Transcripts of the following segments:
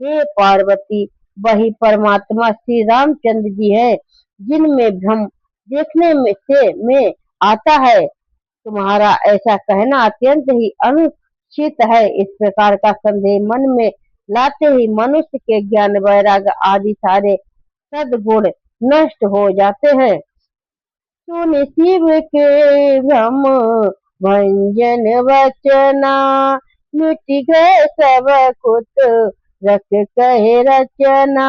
हे पार्वती, वही परमात्मा श्री रामचंद्र जी है जिनमें भ्रम देखने में आता है। तुम्हारा ऐसा कहना अत्यंत ही अनुचित है। इस प्रकार का संदेह मन में लाते ही मनुष्य के ज्ञान वैराग्य आदि सारे सद्गुण नष्ट हो जाते हैं। सुनि शिव के भ्रम भंजन वचना, मिट गए सब कुत रख कहे रचना।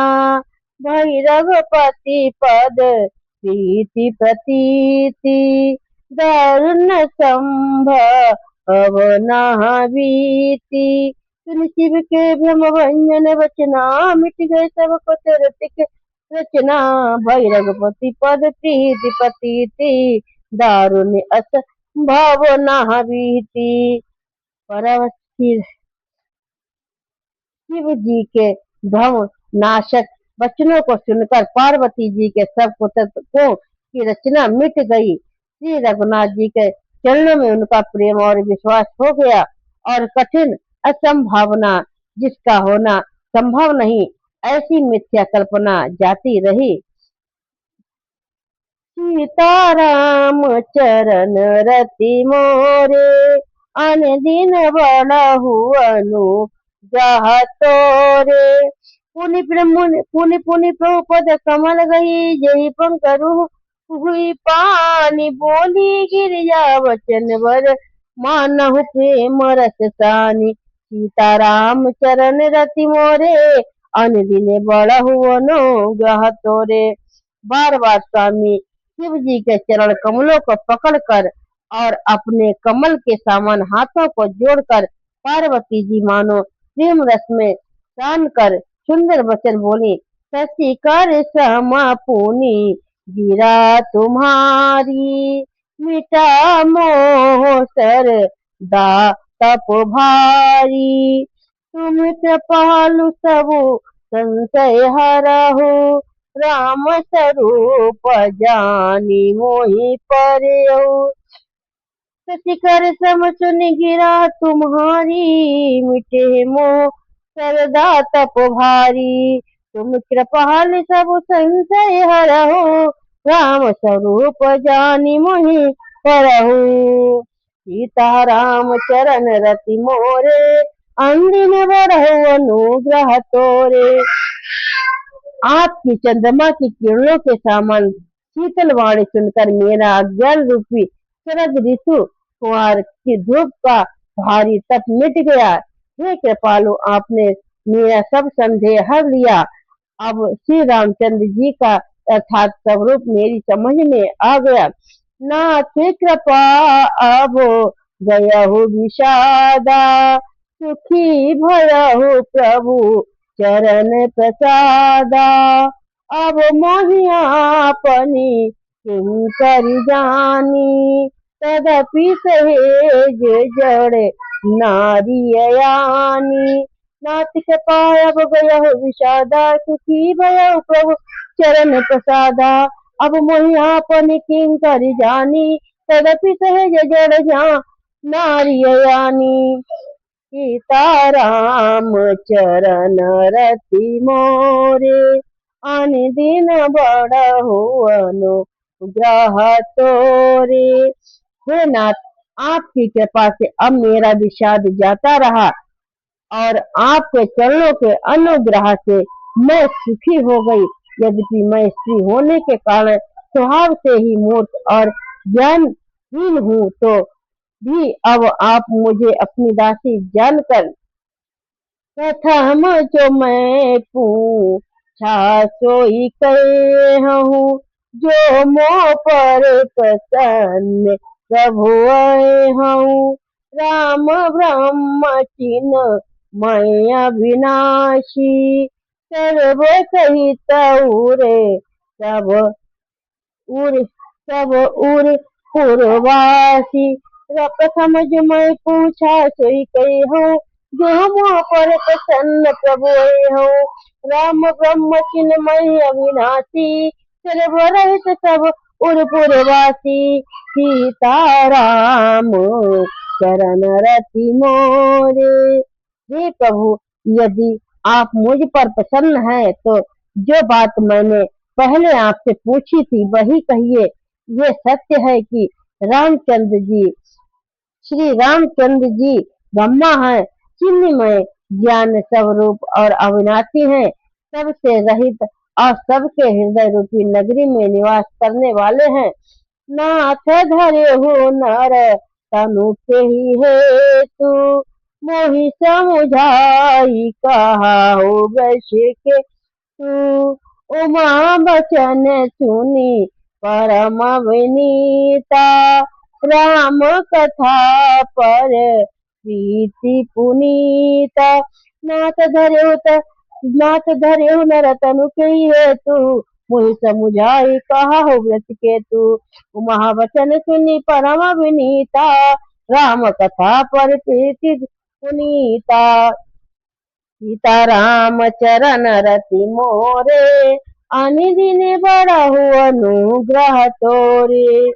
भई रघुपति पद प्रीति प्रतीति, दारुण संभव बीती। सुन शिव के भ्रम भंजन वचना, मिट गए सब कुत रख रचना। भई रघुपति पद प्रीति प्रतीति, दारुण असंभव बीती। परम शिव जी के भव नाशक वचनों को सुनकर पार्वती जी के सब कुतर्कों की रचना मिट गई। श्री रघुनाथ जी के चरणों में उनका प्रेम और विश्वास हो गया और कठिन असंभावना जिसका होना संभव नहीं, ऐसी मिथ्या कल्पना जाती रही। सीताराम चरण रति मोरे, अन दिन बड़हु अनुग्रह तोरे। पुनि पुनि प्रभु पद कमल गई, जय पंकरु हुई पानी। बोली गिरिजा वचन वर, मानहु प्रेम रस सानी। सीताराम चरण रति मोरे, अन दिन बड़हु अनुग्रह तोरे। बार बार स्वामी शिव जी के चरण कमलों को पकड़कर और अपने कमल के समान हाथों को जोड़कर पार्वती जी मानो प्रेम रस में स्नान कर सुंदर वचन बोली। शशि कर समा पुनि गिरा तुम्हारी, मिटा मोह सर दा तप भारी। तुम कृपालु सबु संशय हरहु, राम स्वरूप जानी मोहि परहु। शशिकर सम सुन गिरा तुम्हारी, मिटे मोह सरदा तप भारी। तुम कृपाल सब संशय हरहु, राम स्वरूप जानी मोहि परहु। सीताराम चरण रति मोरे, अंदिन बरहु अनुग्रह तोरे। आपकी चंद्रमा की किरणों के समान शीतल वाणी सुनकर मेरा अज्ञान रूपी शरद ऋतु कुमार की धूप का भारी तप मिट गया। हे कृपालु, आपने मेरा सब संदेह हर लिया। अब श्री रामचंद्र जी का अर्थात स्वरूप मेरी समझ में आ गया। नाथ कृपा अब गयहु विषादा, सुखी भयहु प्रभु चरण प्रसादा। अब मोहि आपनी किंकर जानी, तदपि सहेज जड़ नारियानी। नाथ कृपा अब गयहु विषादा, सुखी भयहु प्रभु चरण प्रसादा। अब मोहि आपनी किंकर जानी, तदपि सहेज जड़ नारियानी। सीताराम चरण रति मोरे, अन दिन बड़हु अनुग्रह तोरे। हे नाथ, आपकी कृपा से अब मेरा विषाद जाता रहा और आपके चरणों के अनुग्रह से मैं सुखी हो गई। यद्यपि मैं स्त्री होने के कारण स्वभाव से ही मूर्ख और ज्ञानहीन हूँ, तो भी अब आप मुझे अपनी दासी जानकर प्रथम जो मैं पूछा सोई कहूँ। जो मोह पर प्रसन्न प्रभु हूँ, राम ब्रह्म चिन्ह मैं अविनाशी। सर्व सहित उरे सब उर सब उर पूर्वासी। प्रथम जो मैं पूछा सोई कहूँ, जो मोह पर प्रसन्न प्रभु हूँ, राम ब्रह्म चिन्ह मैं अविनाशी। सर्वरहित सब उर पूर्वासी। सीताराम चरण रति मोरे। हे प्रभु, यदि आप मुझ पर प्रसन्न हैं तो जो बात मैंने पहले आपसे पूछी थी वही कहिए। ये सत्य है कि रामचंद्र जी श्री रामचंद्र जी ब्रह्मा हैं, चिन्मय ज्ञान स्वरूप और अविनाशी हैं, सबसे रहित और सबके हृदय रूपी नगरी में निवास करने वाले हैं। नाथ धरे हो नर तनु के ही हेतु मोहि समुझाई कहा हो वैश्य के तू उमा बचन सुनी परम विनीता राम कथा पर प्रीति पुनीता नाथ धरे नर तनु के हेतु मोहि समुझाई कहा हो व्रत के तू महावचन सुनी परम विनीता राम कथा पर प्रीति पुनीता सीताराम चरण रति मोरे अनिदिन बड़हु अनुग्रह तोरे।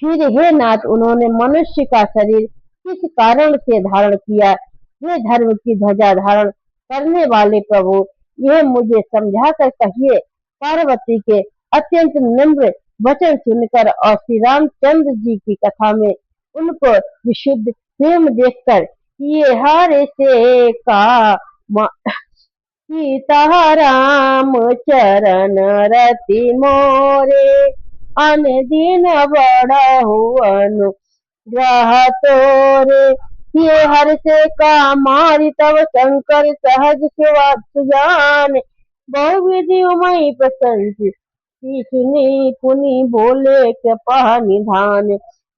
फिर हे नाथ उन्होंने मनुष्य का शरीर किस कारण से धारण किया। हे धर्म की ध्वजा धारण करने वाले प्रभु यह मुझे समझा कर कहिए। पार्वती के अत्यंत नम्र वचन सुनकर और श्री रामचंद्र जी की कथा में उनको विशुद्ध प्रेम देखकर ये हर से का सीताराम चरण रति मोरे अन दिन बड़हु अनुग्रह तोरे। ये हर से का मारी तब शंकर सहज सुजान बहुविधि उमई प्रशंस सुनी पुनि बोले कृपा निधान।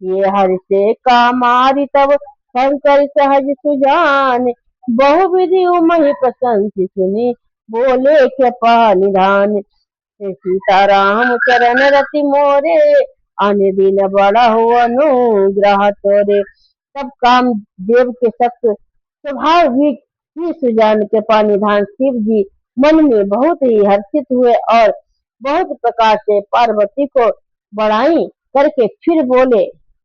ये हर से का मारी तब शंकर सहज सुजान बहुविधि उमई प्रशंस सुनी बोले कृपा निधान। सीताराम चरण रति मोरे आने दिन बड़ा हो अनुग्रह तोरे। तब काम देव के सख्त स्वभाव ही सुजान के पानिधान शिव जी मन में बहुत ही हर्षित हुए और बहुत प्रकार से पार्वती को बड़ाई करके फिर बोले